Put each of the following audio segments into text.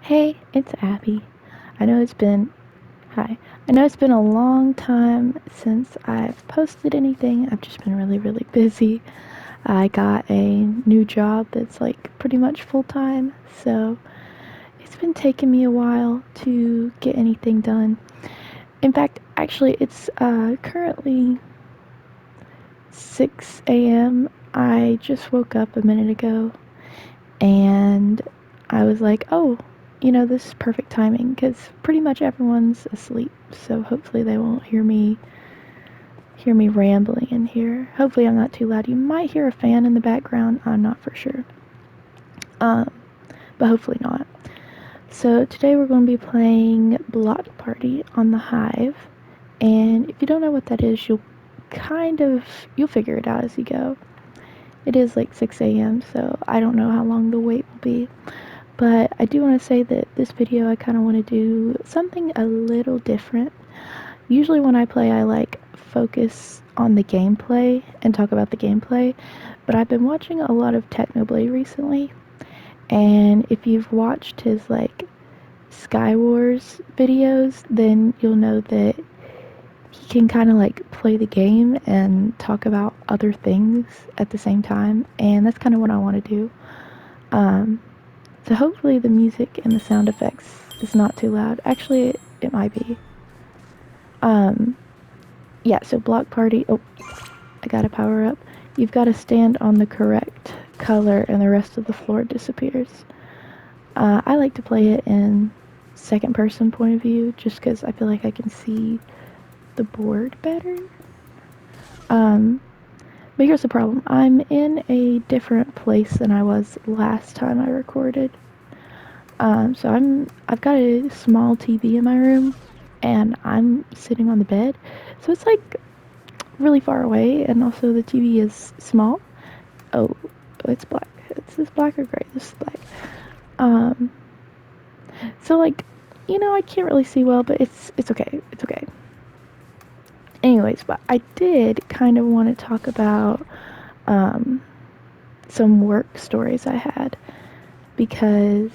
Hey, it's Abby. I know it's been, hi. I know it's been a long time since I've posted anything. I've just been really, really busy. I got a new job that's like pretty much full time, so it's been taking me a while to get anything done. In fact, actually, it's currently 6 a.m. I just woke up a minute ago and I was like, oh, this is perfect timing because pretty much everyone's asleep. So hopefully they won't hear me rambling in here. Hopefully I'm not too loud. You might hear a fan in the background. I'm not for sure. Um, but hopefully not. So today we're going to be playing Block Party on the Hive. And if you don't know what that is, you'll figure it out as you go. It is like 6 a.m., so I don't know how long the wait will be. But I do want to say that this video I kind of want to do something a little different. Usually when I play I like focus on the gameplay and talk about the gameplay, but I've been watching a lot of Technoblade recently, and if you've watched his like Sky Wars videos, then you'll know that he can kind of like play the game and talk about other things at the same time, and that's kind of what I want to do. So hopefully the music and the sound effects is not too loud. Actually, it might be. Yeah, so Block Party. Oh, I gotta power up. You've got to stand on the correct color and the rest of the floor disappears. I like to play it in second person point of view just because I feel like I can see the board better. But here's the problem. I'm in a different place than I was last time I recorded. So I've got a small TV in my room, and I'm sitting on the bed, so it's like really far away, and also the TV is small. Oh, it's black. Is this black or gray? This is black. So like, I can't really see well, but it's okay. It's okay. Anyways, but I did kind of want to talk about some work stories I had because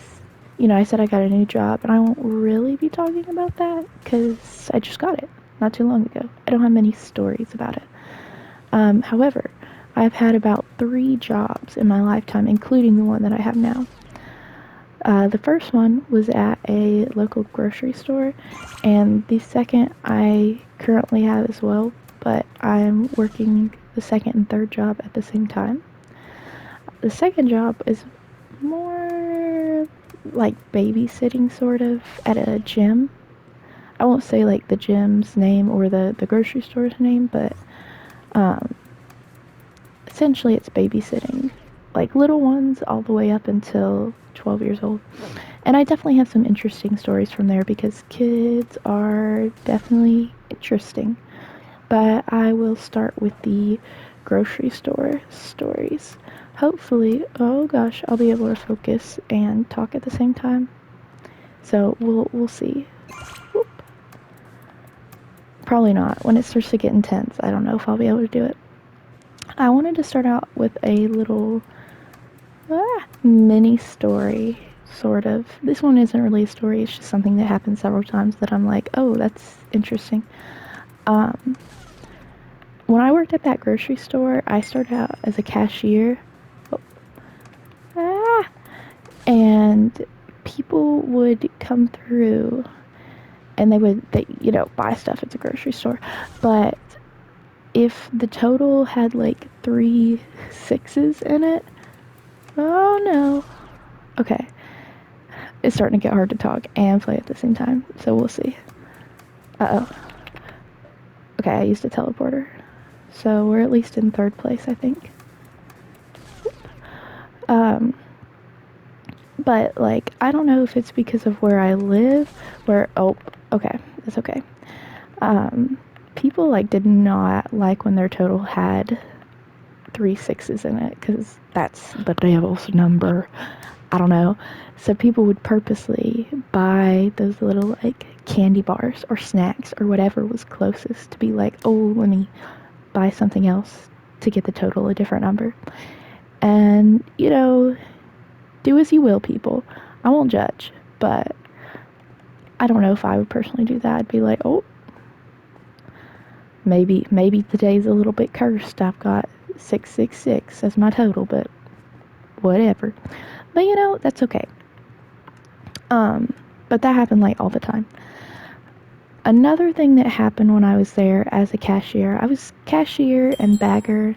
I said I got a new job, and I won't really be talking about that because I just got it not too long ago. I don't have many stories about it. However, I've had about 3 jobs in my lifetime, including the one that I have now. The first one was at a local grocery store, and the second I currently have as well, but I'm working the second and third job at the same time. The second job is more like babysitting, sort of, at a gym. I won't say like the gym's name or the grocery store's name, but essentially it's babysitting, like little ones all the way up until 12 years old. And I definitely have some interesting stories from there because kids are definitely interesting. But I will start with the grocery store stories. Hopefully, oh gosh, I'll be able to focus and talk at the same time. So we'll see. Whoop. Probably not. When it starts to get intense, I don't know if I'll be able to do it. I wanted to start out with a little mini story, sort of. This one isn't really a story, it's just something that happened several times that I'm like, oh, that's interesting. When I worked at that grocery store, I started out as a cashier. And people would come through and they would buy stuff at the grocery store. But if the total had like 3 6s in it, oh no. Okay. It's starting to get hard to talk and play at the same time, so we'll see. Uh-oh. Okay, I used a teleporter. So we're at least in third place, I think. But, like, I don't know if it's because of where I live, oh, okay, it's okay. People, like, did not like when their total had 3 6s in it, because that's the devil's number. I don't know. So people would purposely buy those little, like, candy bars or snacks or whatever was closest to be like, oh, let me buy something else to get the total a different number. And, do as you will, people. I won't judge. but I don't know if I would personally do that. I'd be like, oh, maybe today's a little bit cursed. I've got 666 as my total, but whatever. But you know, that's okay. But that happened like all the time. Another thing that happened when I was there as a cashier, I was cashier and bagger,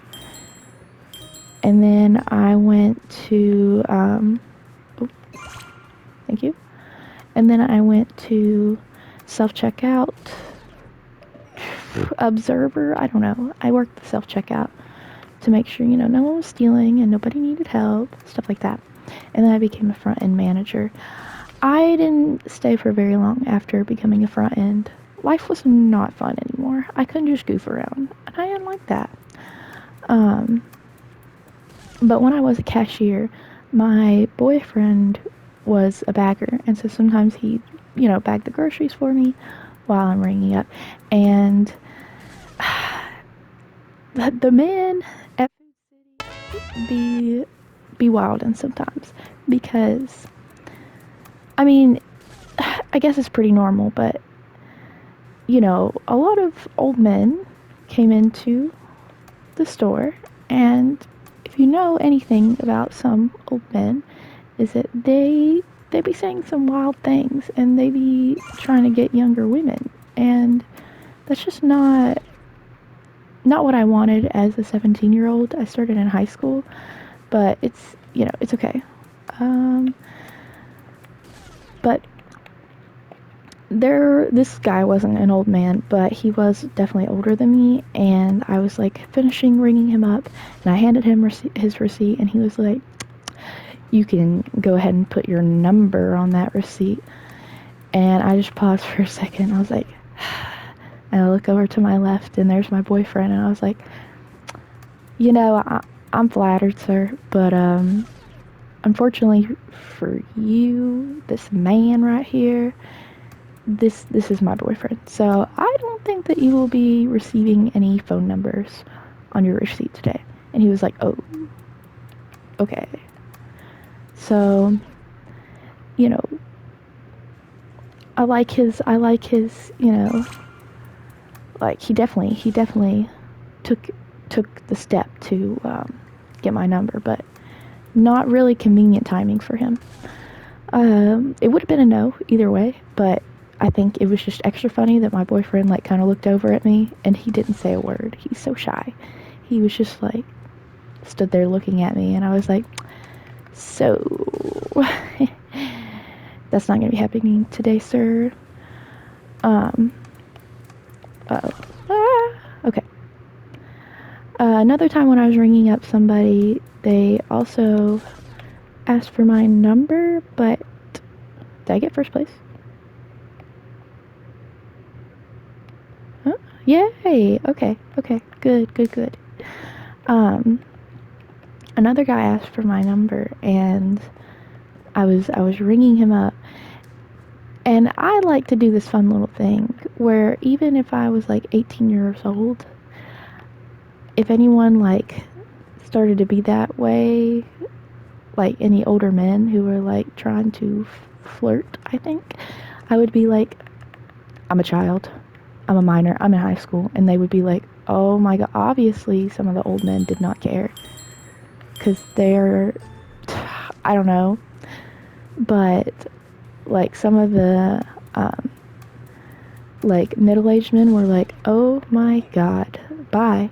and then I went to, thank you, and then I went to self-checkout, observer, I don't know, I worked the self-checkout to make sure, you know, no one was stealing and nobody needed help, stuff like that, and then I became a front-end manager. I didn't stay for very long after becoming a front end. Life was not fun anymore. I couldn't just goof around, and I didn't like that. But when I was a cashier, my boyfriend was a bagger, and so sometimes he'd, you know, bag the groceries for me while I'm ringing up. And the men at Food City be wild and sometimes, because I mean, I guess it's pretty normal, but you know, a lot of old men came into the store, and if you know anything about some old men, is that they be saying some wild things, and they be trying to get younger women, and that's just not what I wanted as a 17-year-old. I started in high school, but it's, you know, it's okay. But this guy wasn't an old man, but he was definitely older than me, and I was like finishing ringing him up, and I handed him his receipt, and he was like, you can go ahead and put your number on that receipt. And I just paused for a second. I was like, and I look over to my left, and there's my boyfriend, and I was like, you know, I'm flattered, sir, but unfortunately for you, this man right here, this is my boyfriend. So I don't think that you will be receiving any phone numbers on your receipt today. And he was like, oh, okay. So, you know, I like his, you know, like he definitely took the step to get my number, but not really convenient timing for him. It would have been a no either way, but I think it was just extra funny that my boyfriend like kind of looked over at me and he didn't say a word. He's so shy. He was just like stood there looking at me, and I was like, so that's not gonna be happening today, sir. Okay. Another time when I was ringing up somebody, they also asked for my number, but did I get first place? Huh? Yay! Okay. Good. Another guy asked for my number, and I was ringing him up, and I like to do this fun little thing where even if I was like 18 years old, if anyone like started to be that way, like any older men who were like trying to flirt, I think, I would be like, I'm a child, I'm a minor, I'm in high school, and they would be like, oh my god, obviously some of the old men did not care, because they're, I don't know, but like some of the like middle-aged men were like, oh my god, bye.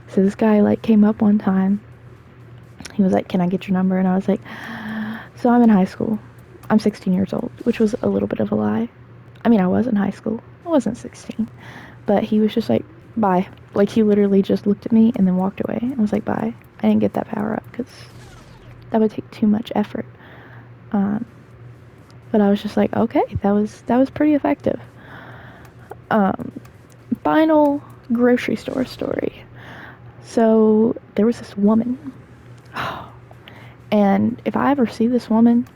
So this guy like came up one time, he was like, can I get your number? And I was like, so I'm in high school, I'm 16 years old, which was a little bit of a lie. I mean, I was in high school, I wasn't 16, but he was just like, bye. Like, he literally just looked at me and then walked away. I was like, bye. I didn't get that power up because that would take too much effort. But I was just like, okay, that was pretty effective. Final grocery store story. So there was this woman, and if I ever see this woman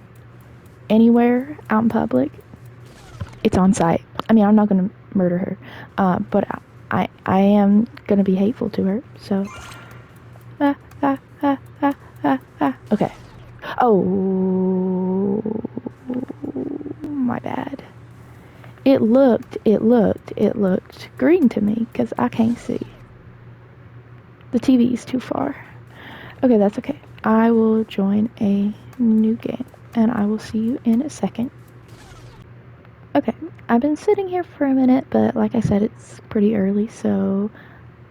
anywhere out in public, it's on sight. I mean, I'm not gonna murder her, but I am gonna be hateful to her. So, okay. Oh, It looked green to me because I can't see. The TV is too far. Okay, that's okay. I will join a new game and I will see you in a second. Okay, I've been sitting here for a minute, but like I said, it's pretty early, so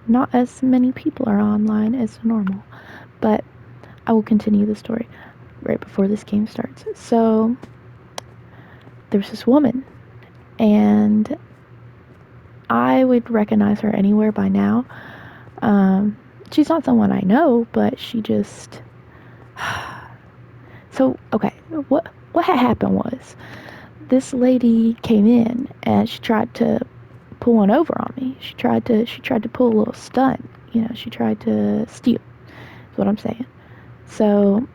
not as many people are online as normal. But I will continue the story right before this game starts. So, there's this woman, and I would recognize her anywhere by now. She's not someone I know, but she just... So, okay, what had happened was, this lady came in, and she tried to pull one over on me. She tried to pull a little stunt. You know, she tried to steal, is what I'm saying. So,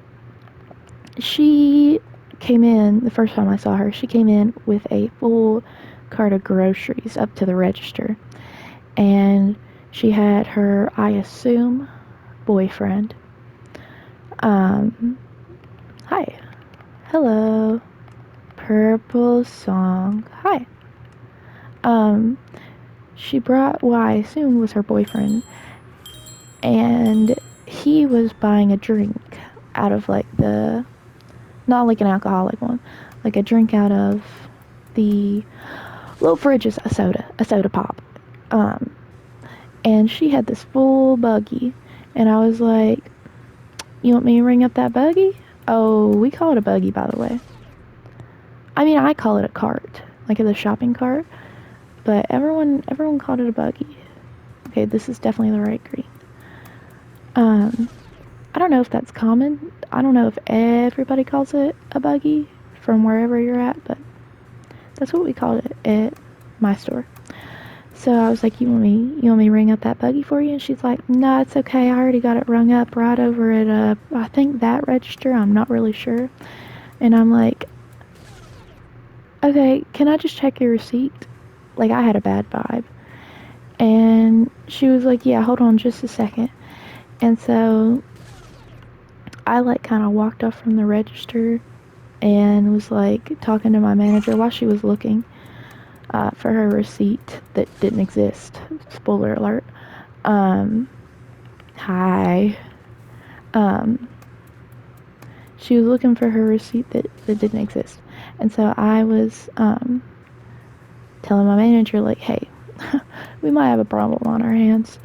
she came in, the first time I saw her, she came in with a full cart of groceries up to the register. And she had her, I assume, boyfriend. Hi. Hello. Purple song. Hi. She brought what I assumed was her boyfriend. And he was buying a drink out of like not like an alcoholic one, like a drink out of the little fridge is a soda pop. And she had this full buggy, and I was like, you want me to ring up that buggy? Oh, we call it a buggy, by the way. I mean, I call it a cart, like the shopping cart, but everyone called it a buggy. Okay, this is definitely the right green. I don't know if that's common. I don't know if everybody calls it a buggy from wherever you're at, but that's what we called it at my store. So I was like, you want me to ring up that buggy for you? And she's like, no, it's okay. I already got it rung up right over at, I think that register. I'm not really sure. And I'm like, okay, can I just check your receipt? Like, I had a bad vibe. And she was like, yeah, hold on just a second. And so I like kind of walked off from the register and was like talking to my manager while she was looking for her receipt that didn't exist. Spoiler alert. Hi. She was looking for her receipt that didn't exist. And so I was telling my manager, like, hey, we might have a problem on our hands.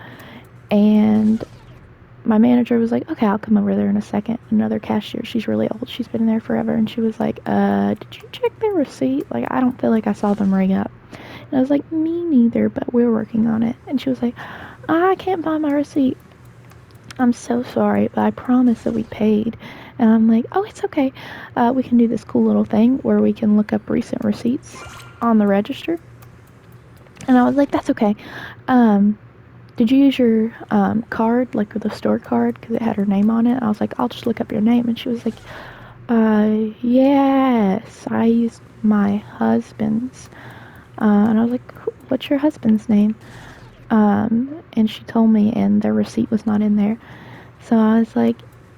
And my manager was like, okay, I'll come over there in a second. Another cashier, she's really old. She's been there forever. And she was like, did you check their receipt? Like, I don't feel like I saw them ring up. And I was like, me neither, but we're working on it. And she was like, I can't find my receipt. I'm so sorry, but I promise that we paid. And I'm like, oh, it's okay. We can do this cool little thing where we can look up recent receipts on the register. And I was like, that's okay. Did you use your card, like the store card, because it had her name on it? I was like, I'll just look up your name. And she was like, yes, I used my husband's. And I was like, what's your husband's name? And she told me, and the receipt was not in there. So I was like,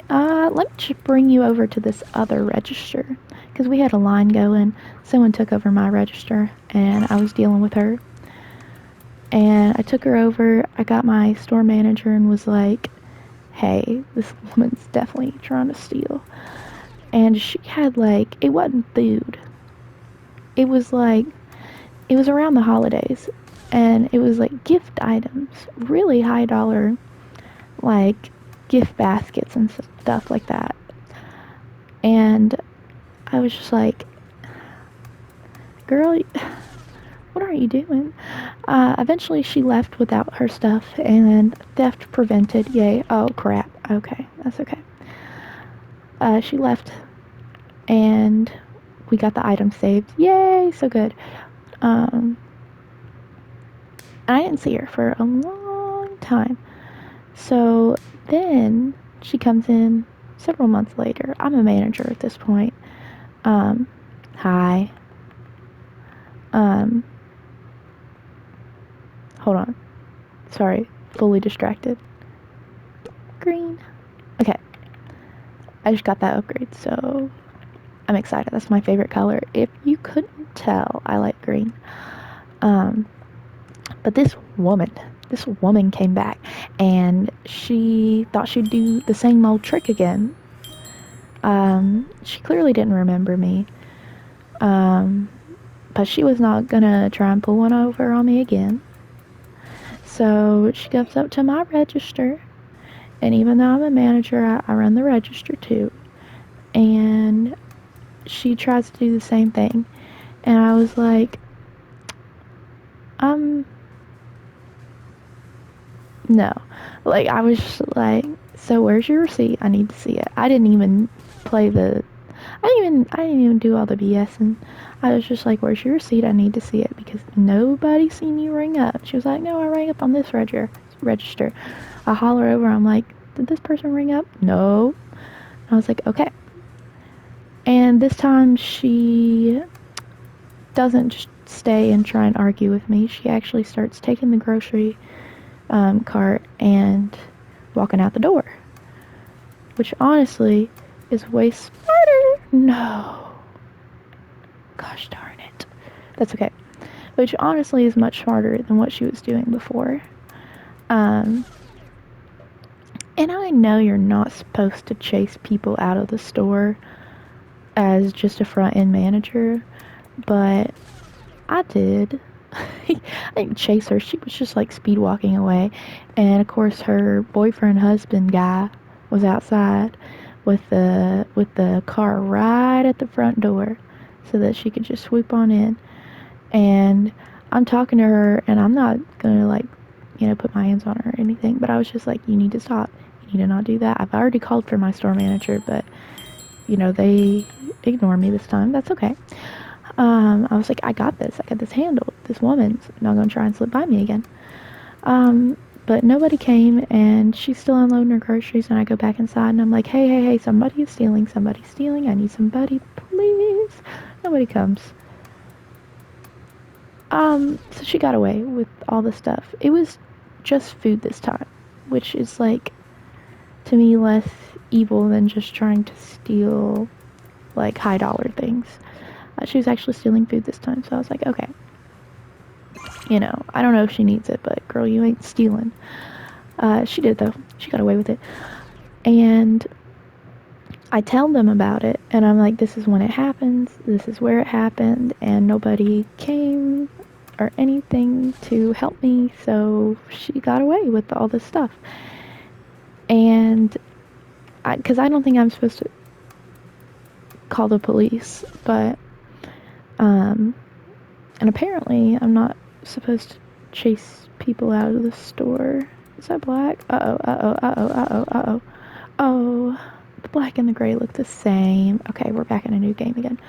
let me just bring you over to this other register. Because we had a line going. Someone took over my register, and I was dealing with her. And I took her over. I got my store manager and was like, hey, this woman's definitely trying to steal. And she had like, it wasn't food. It was around the holidays. And it was like gift items, really high dollar, like gift baskets and stuff like that. And I was just like, girl, what are you doing? Eventually she left without her stuff, and theft prevented. Yay. Oh, crap. Okay, that's okay. She left, and we got the item saved. Yay, so good. I didn't see her for a long time. So then she comes in several months later. I'm a manager at this point. Hi. Hold on. Sorry, fully distracted. Green. Okay. I just got that upgrade, so I'm excited. That's my favorite color. If you couldn't tell I like green. But this woman came back, and she thought she'd do the same old trick again. She clearly didn't remember me. But she was not gonna try and pull one over on me again. So she goes up to my register, and even though I'm a manager, I run the register too. And she tries to do the same thing. And I was like, no. Like, I was just like, so where's your receipt? I need to see it. I didn't even do all the BS, and I was just like, where's your receipt? I need to see it because nobody seen you ring up. She was like, no, I rang up on this register. I holler over, I'm like, did this person ring up? No. I was like, okay. And this time she doesn't just stay and try and argue with me. She actually starts taking the grocery cart and walking out the door. Which honestly is way smarter. No. Gosh darn it. That's okay. Which honestly is much smarter than what she was doing before. And I know you're not supposed to chase people out of the store as just a front-end manager, but I did. I didn't chase her. She was just like speed walking away. And of course her boyfriend husband guy was outside with the car right at the front door so that she could just swoop on in. And I'm talking to her, and I'm not gonna like, put my hands on her or anything, but I was just like, you need to stop. You need to not do that. I've already called for my store manager, but they ignore me this time. That's okay. I was like, I got this handled. This woman's not gonna try and slip by me again. But nobody came, and she's still unloading her groceries, and I go back inside, and I'm like, hey, somebody's stealing, I need somebody, please. Nobody comes. So she got away with all the stuff. It was just food this time, which is like, to me, less evil than just trying to steal, like, high dollar things. She was actually stealing food this time, so I was like, okay. I don't know if she needs it, but girl, you ain't stealing. She did, though. She got away with it. And I tell them about it, and I'm like, this is when it happens, this is where it happened, and nobody came or anything to help me, so she got away with all this stuff. And because I don't think I'm supposed to call the police, but and apparently I'm not supposed to chase people out of the store. Is that black? Uh-oh. Oh, the black and the gray look the same. Okay, we're back in a new game again.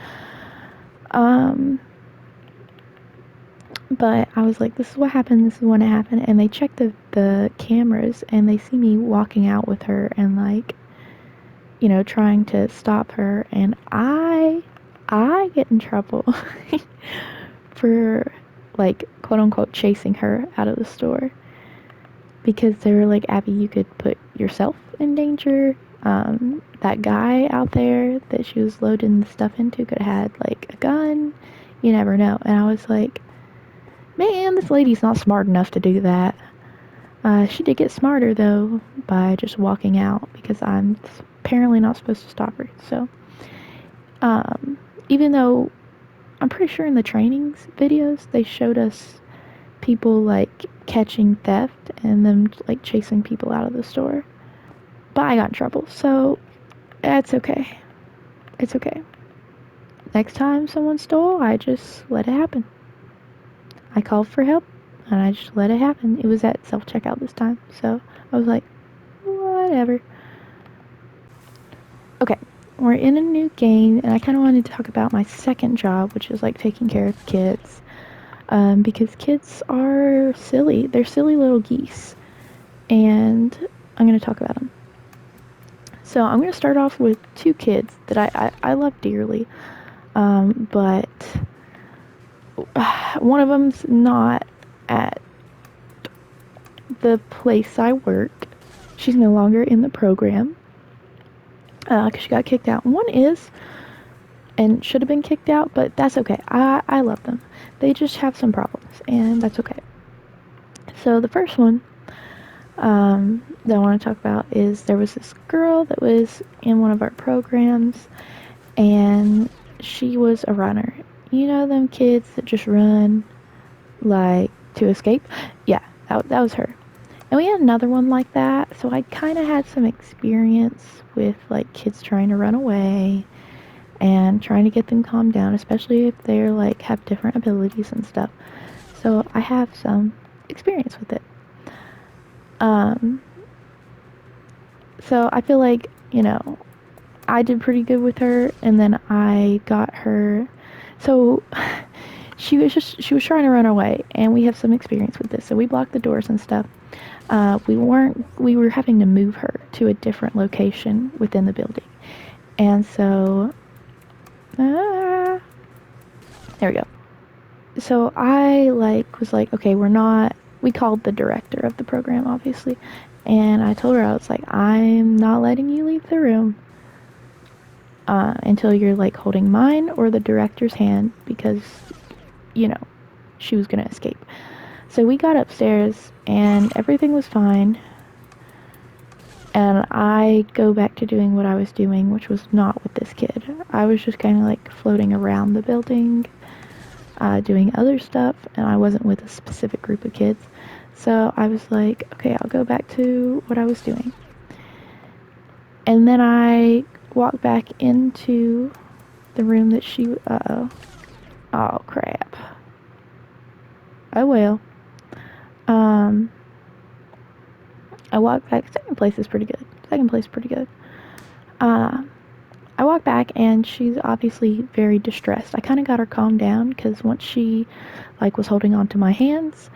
But I was like, this is what happened, this is when it happened, and they checked the cameras, and they see me walking out with her, and like, trying to stop her, and I get in trouble for, like, quote-unquote chasing her out of the store, because they were like, Abby, you could put yourself in danger. That guy out there that she was loading the stuff into could have had, like, a gun. You never know. And I was like, man, this lady's not smart enough to do that. She did get smarter, though, by just walking out, because I'm apparently not supposed to stop her. So, even though I'm pretty sure in the trainings videos, they showed us people, like, catching theft and them, like, chasing people out of the store. But I got in trouble, so that's okay. It's okay. Next time someone stole, I just let it happen. I called for help, and I just let it happen. It was at self-checkout this time, so I was like, whatever. Okay, we're in a new game, and I kind of wanted to talk about my second job, which is, like, taking care of kids. Because kids are silly. They're silly little geese. And I'm going to talk about them. So I'm going to start off with two kids that I love dearly. But one of them's not at the place I work. She's no longer in the program. Because she got kicked out. One is, and should have been kicked out, but that's okay. I love them. They just have some problems, and that's okay. So the first one that I want to talk about is there was this girl that was in one of our programs, and she was a runner. You know them kids that just run like to escape? Yeah, that was her. And we had another one like that, so I kind of had some experience with like kids trying to run away and trying to get them calmed down, especially if they're like have different abilities and stuff. So I have some experience with it. Um, so I feel like, I did pretty good with her, and then I got her. So she was trying to run away, and we have some experience with this. So we blocked the doors and stuff. We were having to move her to a different location within the building, and so there we go. So I was like, okay, we called the director of the program, obviously, and I told her, I was like, I'm not letting you leave the room until you're like holding mine or the director's hand, because she was gonna escape. So we got upstairs and everything was fine, and I go back to doing what I was doing, which was not with this kid. I was just kind of like floating around the building, doing other stuff, and I wasn't with a specific group of kids. So I was like, okay, I'll go back to what I was doing. And then I walked back into the room that oh crap. Oh well. I walked back. Second place is pretty good. I walked back, and she's obviously very distressed. I kind of got her calmed down, because once she was holding on to my hands,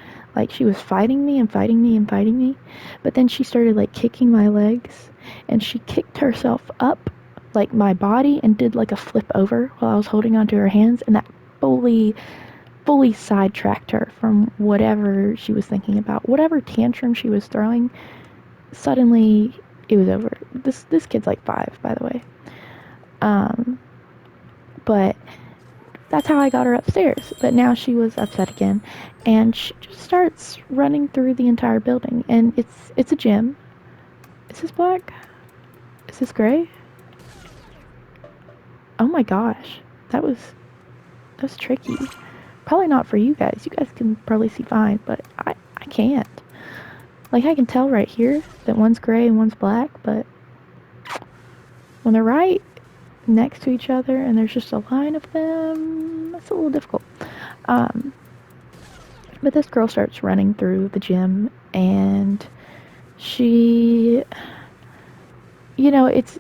she was fighting me and fighting me and fighting me. But then she started kicking my legs, and she kicked herself up my body and did a flip over while I was holding onto her hands, and that fully sidetracked her from whatever she was thinking about. Whatever tantrum she was throwing, suddenly it was over. This kid's 5, by the way. But that's how I got her upstairs. But now she was upset again, and she just starts running through the entire building. And it's a gym. Is this black? Is this gray? Oh my gosh, that was tricky. Probably not for you guys. You guys can probably see fine, but I can't. I can tell right here that one's gray and one's black, but when they're right next to each other and there's just a line of them, it's a little difficult. But this girl starts running through the gym, and she, it's,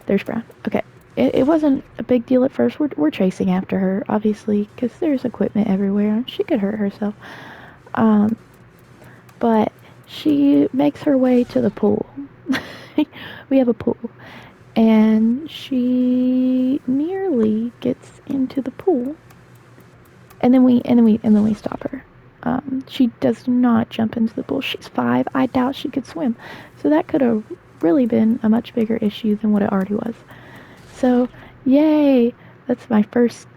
there's Brown. Okay. It wasn't a big deal at first. We're chasing after her, obviously, because there's equipment everywhere, and she could hurt herself. But she makes her way to the pool. We have a pool, and she nearly gets into the pool, and then we stop her. She does not jump into the pool. She's 5. I doubt she could swim, so that could have really been a much bigger issue than what it already was. So, yay! That's my first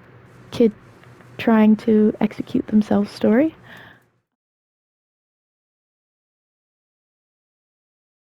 kid trying to execute themselves story.